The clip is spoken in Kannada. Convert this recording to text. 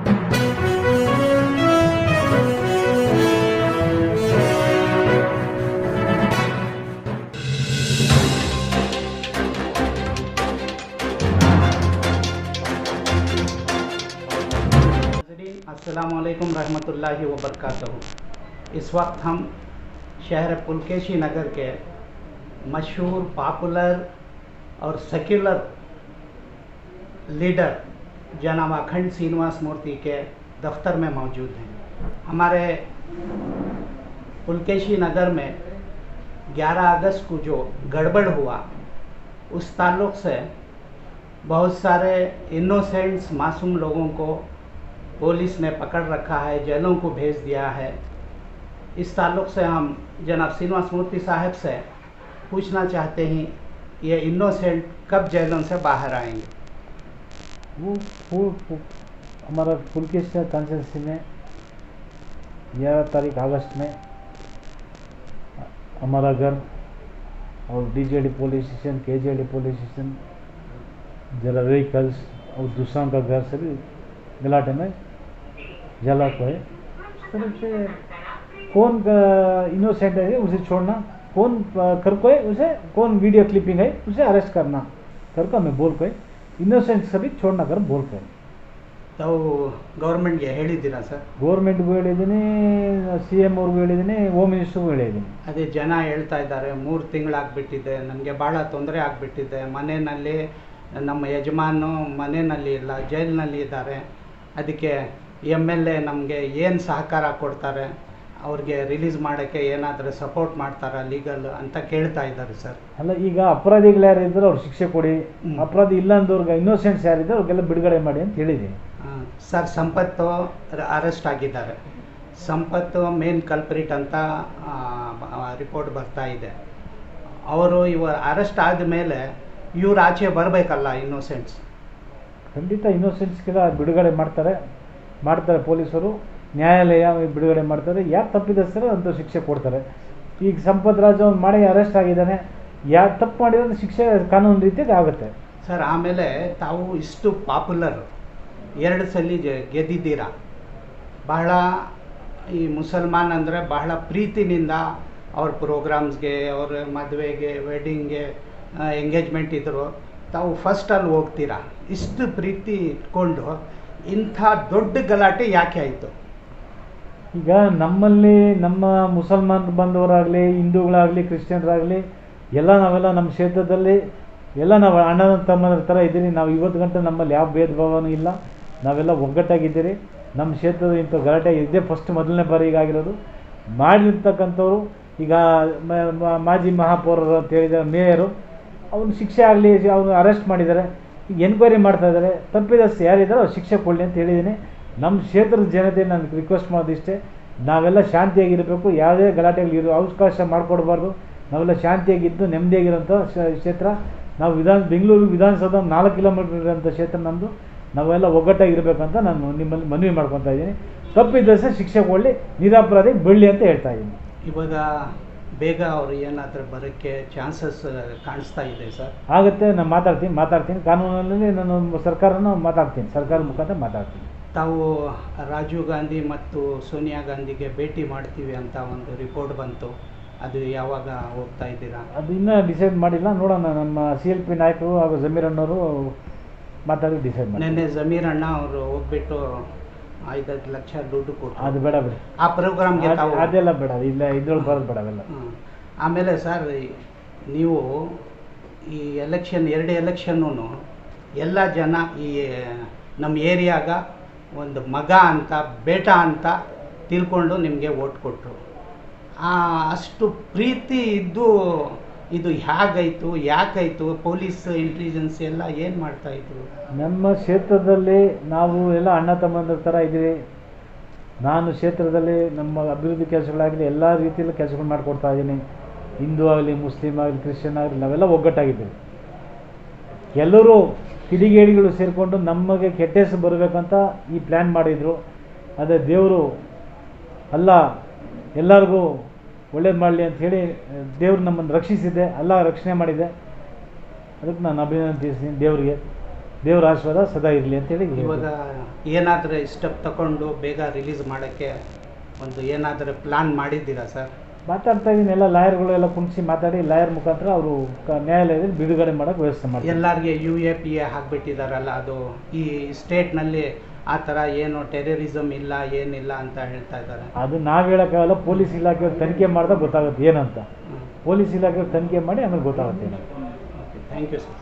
अस्सलाम वालेकुम रहमतुल्लाहि व बरकातहू। इस वक्त हम शहर पुलकेशी नगर के मशहूर पॉपुलर और सेक्युलर लीडर जनाब अखंड श्रीनिवास मूर्ति के दफ्तर में मौजूद हैं। हमारे पुलकेशी नगर में 11 अगस्त को जो गड़बड़ हुआ उस ताल्लुक़ से बहुत सारे इनोसेंट्स मासूम लोगों को पुलिस ने पकड़ रखा है, जेलों को भेज दिया है। इस ताल्लुक़ से हम जनाब श्रीनिवास मूर्ति साहब से पूछना चाहते हैं ये इनोसेंट कब जेलों से बाहर आएंगे। वो हमारा पुलकेशी कॉन्स्टिट्यूंसी में 11 तारीख अगस्त में हमारा घर और डीजेडी पुलिस स्टेशन, केजेडी पुलिस स्टेशन, जरा व्हीकल्स और दूसरों का घर से भी गलाटे में जला को है। उस तरफ से कौन इनोसेंट है उसे छोड़ना, कौन कर को है उसे, कौन वीडियो क्लिपिंग है उसे अरेस्ट करना कर का मैं बोल को है, इनोसेंट सभी छोड़ना कर बोल को है। तो ಗೌರ್ಮೆಂಟ್ಗೆ ಹೇಳಿದ್ದೀರಾ ಸರ್? ಗೌರ್ಮೆಂಟ್ಗೂ ಹೇಳಿದ್ದೀನಿ, CM ಅವ್ರಿಗೂ ಹೇಳಿದ್ದೀನಿ, ಹೋಮ್ ಮಿನಿಸ್ಟರ್ಗೂ ಹೇಳಿದ್ದೀನಿ. ಅದೇ ಜನ ಹೇಳ್ತಾ ಇದ್ದಾರೆ 3 ತಿಂಗಳಾಗ್ಬಿಟ್ಟಿದೆ, ನನಗೆ ಭಾಳ ತೊಂದರೆ ಆಗಿಬಿಟ್ಟಿದೆ, ಮನೆಯಲ್ಲಿ ನಮ್ಮ ಯಜಮಾನು ಮನೆಯಲ್ಲಿ ಇಲ್ಲ, ಜೈಲಿನಲ್ಲಿ ಇದ್ದಾರೆ, ಅದಕ್ಕೆ MLA ನಮಗೆ ಏನು ಸಹಕಾರ ಕೊಡ್ತಾರೆ, ಅವ್ರಿಗೆ ರಿಲೀಸ್ ಮಾಡೋಕ್ಕೆ ಏನಾದರೂ ಸಪೋರ್ಟ್ ಮಾಡ್ತಾರಾ ಲೀಗಲ್ ಅಂತ ಕೇಳ್ತಾ ಇದ್ದಾರೆ ಸರ್. ಅಲ್ಲ, ಈಗ ಅಪರಾಧಿಗಳು ಯಾರಿದ್ದರೂ ಅವ್ರು ಶಿಕ್ಷೆ ಕೊಡಿ, ಅಪರಾಧಿ ಇಲ್ಲ ಅಂದವ್ರಿಗೆ ಇನ್ನೋಸೆಂಟ್ಸ್ ಯಾರಿದ್ದಾರೆ ಅವ್ರಿಗೆಲ್ಲ ಬಿಡುಗಡೆ ಮಾಡಿ ಅಂತ ಹೇಳಿದ್ದೀನಿ ಸರ್. ಸಂಪತ್ತು ಅರೆಸ್ಟ್ ಆಗಿದ್ದಾರೆ, ಸಂಪತ್ತು ಮೇನ್ ಕಲ್ಪ್ರಿಟ್ ಅಂತ ರಿಪೋರ್ಟ್ ಬರ್ತಾ ಇದೆ. ಅವರು ಇವರು ಅರೆಸ್ಟ್ ಆದಮೇಲೆ ಇವ್ರು ಆಚೆ ಬರಬೇಕಲ್ಲ ಇನ್ನೋಸೆಂಟ್ಸ್? ಖಂಡಿತ ಇನ್ನೋಸೆಂಟ್ಸ್ಗೆಲ್ಲ ಬಿಡುಗಡೆ ಮಾಡ್ತಾರೆ ಪೊಲೀಸರು, ನ್ಯಾಯಾಲಯ ಬಿಡುಗಡೆ ಮಾಡ್ತಾರೆ. ಯಾರು ತಪ್ಪಿದಸ್ತಾರೆ ಅಂತ ಶಿಕ್ಷೆ ಕೊಡ್ತಾರೆ. ಈಗ ಸಂಪತ್ ರಾಜ್ ಅವ್ನು ಮಾಡಿ ಅರೆಸ್ಟ್ ಆಗಿದ್ದಾನೆ, ಯಾರು ತಪ್ಪು ಮಾಡಿದ್ರೆ ಶಿಕ್ಷೆ ಕಾನೂನು ರೀತಿಯಾಗಿ ಆಗುತ್ತೆ ಸರ್. ಆಮೇಲೆ ತಾವು ಇಷ್ಟು ಪಾಪ್ಯುಲರ್ 2 ಸಲ ಗೆದ್ದಿದ್ದೀರಾ, ಬಹಳ ಈ ಮುಸಲ್ಮಾನ್ ಅಂದರೆ ಬಹಳ ಪ್ರೀತಿನಿಂದ ಅವ್ರ ಪ್ರೋಗ್ರಾಮ್ಸ್ಗೆ, ಅವ್ರ ಮದುವೆಗೆ, ವೆಡ್ಡಿಂಗ್ಗೆ, ಎಂಗೇಜ್ಮೆಂಟ್ ಇದ್ದರು, ತಾವು ಫಸ್ಟಲ್ಲಿ ಹೋಗ್ತೀರಾ. ಇಷ್ಟು ಪ್ರೀತಿ ಇಟ್ಕೊಂಡು ಇಂಥ ದೊಡ್ಡ ಗಲಾಟೆ ಯಾಕೆ ಆಯಿತು? ಈಗ ನಮ್ಮಲ್ಲಿ ನಮ್ಮ ಮುಸಲ್ಮಾನರು ಬಂದವರಾಗಲಿ, ಹಿಂದೂಗಳಾಗಲಿ, ಕ್ರಿಶ್ಚಿಯನ್ರಾಗಲಿ ನಾವೆಲ್ಲ ನಮ್ಮ ಕ್ಷೇತ್ರದಲ್ಲಿ ನಾವು ಅಣ್ಣ ತಮ್ಮನ ಥರ ಇದ್ದೀರಿ. ನಾವು ಇವತ್ತು ಗಂಟೆ ನಮ್ಮಲ್ಲಿ ಯಾವ ಭೇದ ಭಾವನೂ ಇಲ್ಲ, ನಾವೆಲ್ಲ ಒಗ್ಗಟ್ಟಾಗಿದ್ದೀರಿ. ನಮ್ಮ ಕ್ಷೇತ್ರದ ಇಂಥ ಗಲಾಟೆ ಇದೇ ಮೊದಲನೇ ಬಾರಿ ಈಗಾಗಿರೋದು. ಮಾಡಿರ್ತಕ್ಕಂಥವ್ರು ಈಗ ಮಾಜಿ ಮಹಾಪೌರರು ಅಂತ ಹೇಳಿದ ಮೇಯರು, ಅವನು ಶಿಕ್ಷೆ ಆಗಲಿ, ಅವನು ಅರೆಸ್ಟ್ ಮಾಡಿದ್ದಾರೆ, ಈಗ ಎನ್ಕ್ವೈರಿ ಮಾಡ್ತಾ ಇದ್ದಾರೆ. ತಪ್ಪಿದಷ್ಟು ಯಾರಿದ್ದಾರೆ ಅವ್ರು ಶಿಕ್ಷೆ ಕೊಡಲಿ ಅಂತ ಹೇಳಿದ್ದೀನಿ. ನಮ್ಮ ಕ್ಷೇತ್ರದ ಜನತೆ ನಾನು ರಿಕ್ವೆಸ್ಟ್ ಮಾಡೋದಿಷ್ಟೇ, ನಾವೆಲ್ಲ ಶಾಂತಿಯಾಗಿರಬೇಕು, ಯಾವುದೇ ಗಲಾಟೆಗಳಿರೋ ಅವಕಾಶ ಮಾಡಿಕೊಡ್ಬಾರ್ದು. ನಾವೆಲ್ಲ ಶಾಂತಿಯಾಗಿದ್ದು ನೆಮ್ಮದಿಯಾಗಿರೋಂಥ ಕ್ಷೇತ್ರ. ನಾವು ಬೆಂಗಳೂರು ವಿಧಾನಸೌಧ 4 ಕಿಲೋಮೀಟರ್ ಇರೋಂಥ ಕ್ಷೇತ್ರ ನಮ್ಮದು. ನಾವೆಲ್ಲ ಒಗ್ಗಟ್ಟಾಗಿರಬೇಕಂತ ನಾನು ನಿಮ್ಮಲ್ಲಿ ಮನವಿ ಮಾಡ್ಕೊತಾ ಇದ್ದೀನಿ. ತಪ್ಪಿದ್ದಷ್ಟೇ ಶಿಕ್ಷೆ ಕೊಡಲಿ, ನಿರಪರಾಧಿ ಬಿಡಲಿ ಅಂತ ಹೇಳ್ತಾ ಇದ್ದೀನಿ. ಇವಾಗ ಬೇಗ ಅವರು ಏನಾದರೂ ಬರೋಕ್ಕೆ ಚಾನ್ಸಸ್ ಕಾಣಿಸ್ತಾ ಇದೆ ಸರ್? ಆಗುತ್ತೆ, ನಾನು ಮಾತಾಡ್ತೀನಿ ಕಾನೂನಲ್ಲಿ ನಾನು ಸರ್ಕಾರನ ಮಾತಾಡ್ತೀನಿ, ಸರ್ಕಾರ ಮುಖಾಂತರ ಮಾತಾಡ್ತೀನಿ. ತಾವು ರಾಜೀವ್ ಗಾಂಧಿ ಮತ್ತು ಸೋನಿಯಾ ಗಾಂಧಿಗೆ ಭೇಟಿ ಮಾಡ್ತೀವಿ ಅಂತ ಒಂದು ರಿಪೋರ್ಟ್ ಬಂತು, ಅದು ಯಾವಾಗ ಹೋಗ್ತಾ ಇದ್ದೀರಾ? ಅದು ಇನ್ನೂ ಡಿಸೈಡ್ ಮಾಡಿಲ್ಲ, ನೋಡೋಣ. ನಮ್ಮ CLP ನಾಯಕರು ಹಾಗೂ ಜಮೀರ್ ಅಣ್ಣವರು ಮಾತಾಡಿ ಡಿಸೈಡ್ ಮಾಡಿ. ನಿನ್ನೆ ಜಮೀರ್ ಅಣ್ಣ ಅವರು ಹೋಗ್ಬಿಟ್ಟು 5 ಲಕ್ಷ ದುಡ್ಡು ಕೊಟ್ಟು, ಅದು ಬೇಡ ಆ ಪ್ರೋಗ್ರಾಮ್ಗೆ ಅದೆಲ್ಲ ಬೇಡ, ಇಲ್ಲ ಇದ್ರೊಳಗೆ ಬರೋದು ಬೇಡ ಅವೆಲ್ಲ. ಆಮೇಲೆ ಸರ್, ನೀವು ಈ ಎಲೆಕ್ಷನ್ 2 ಎಲೆಕ್ಷನ್ನೂ ಎಲ್ಲ ಜನ ಈ ನಮ್ಮ ಏರಿಯಾಗ ಒಂದು ಮಗ ಅಂತ, ಬೇಟಾ ಅಂತ ತಿಳ್ಕೊಂಡು ನಿಮಗೆ ಓಟ್ ಕೊಟ್ಟರು. ಅಷ್ಟು ಪ್ರೀತಿ ಇದ್ದು ಇದು ಹೇಗಾಯಿತು, ಯಾಕಾಯಿತು? ಪೊಲೀಸ್ ಇಂಟೆಲಿಜೆನ್ಸ್ ಎಲ್ಲ ಏನು ಮಾಡ್ತಾಯಿದ್ರು? ನಮ್ಮ ಕ್ಷೇತ್ರದಲ್ಲಿ ನಾವು ಎಲ್ಲ ಅಣ್ಣ ತಮ್ಮಂದ್ರ ಥರ ಇದ್ದೀವಿ. ನಾನು ಕ್ಷೇತ್ರದಲ್ಲಿ ನಮ್ಮ ಅಭಿವೃದ್ಧಿ ಕೆಲಸಗಳಾಗಲಿ ಎಲ್ಲ ರೀತಿಯಲ್ಲಿ ಕೆಲಸಗಳು ಮಾಡಿಕೊಡ್ತಾ ಇದ್ದೀನಿ. ಹಿಂದೂ ಆಗಲಿ, ಮುಸ್ಲಿಮ್ ಆಗಲಿ, ಕ್ರಿಶ್ಚಿಯನ್ ಆಗಲಿ ನಾವೆಲ್ಲ ಒಗ್ಗಟ್ಟಾಗಿದ್ದೀವಿ. ಎಲ್ಲರೂ ಕಿಡಿಗೇಡಿಗಳು ಸೇರಿಕೊಂಡು ನಮಗೆ ಕೆಟ್ಟ ಹೆಸರು ಬರಬೇಕಂತ ಈ ಪ್ಲ್ಯಾನ್ ಮಾಡಿದರು. ಅದೇ ದೇವರು ಅಲ್ಲ ಎಲ್ಲರಿಗೂ ಒಳ್ಳೇದು ಮಾಡಲಿ ಅಂಥೇಳಿ ದೇವ್ರು ನಮ್ಮನ್ನು ರಕ್ಷಿಸಿದೆ, ಅಲ್ಲ ರಕ್ಷಣೆ ಮಾಡಿದೆ. ಅದಕ್ಕೆ ನಾನು ಅಭಿನಂದಿಸ್ತೀನಿ ದೇವರಿಗೆ. ದೇವರ ಆಶೀರ್ವಾದ ಸದಾ ಇರಲಿ ಅಂತೇಳಿ ಇವಾಗ ಏನಾದರೂ ಸ್ಟೆಪ್ ತಗೊಂಡು ಬೇಗ ರಿಲೀಸ್ ಮಾಡೋಕ್ಕೆ ಒಂದು ಏನಾದರೂ ಪ್ಲಾನ್ ಮಾಡಿದ್ದೀರಾ ಸರ್? ಮಾತಾಡ್ತಾ ಇದ್ದೀನಿ, ಎಲ್ಲ ಲಾಯರ್ಗಳೆಲ್ಲ ಕುಣಿಸಿ ಮಾತಾಡಿ ಲಾಯರ್ ಮುಖಾಂತರ ಅವರು ನ್ಯಾಯಾಲಯದಲ್ಲಿ ಬಿಡುಗಡೆ ಮಾಡೋಕ್ಕೆ ವ್ಯವಸ್ಥೆ ಮಾಡ್ತಾರೆ. ಎಲ್ಲರಿಗೆ UAPA ಹಾಕ್ಬಿಟ್ಟಿದ್ದಾರಲ್ಲ, ಅದು ಈ ಸ್ಟೇಟ್ನಲ್ಲಿ ಆ ಥರ ಏನು ಟೆರರಿಸಮ್ ಇಲ್ಲ ಏನಿಲ್ಲ ಅಂತ ಹೇಳ್ತಾ ಇದ್ದಾರೆ. ಅದು ನಾವು ಹೇಳೋಕ್ಕಾಗಲ್ಲ, ಪೊಲೀಸ್ ಇಲಾಖೆಯವ್ರು ತನಿಖೆ ಮಾಡಿದಾಗ ಗೊತ್ತಾಗುತ್ತೆ ಏನಂತ. ಪೊಲೀಸ್ ಇಲಾಖೆಯವ್ರು ತನಿಖೆ ಮಾಡಿ ಆಮೇಲೆ ಗೊತ್ತಾಗುತ್ತೆ ಏನಂತ. Okay, thank you sir.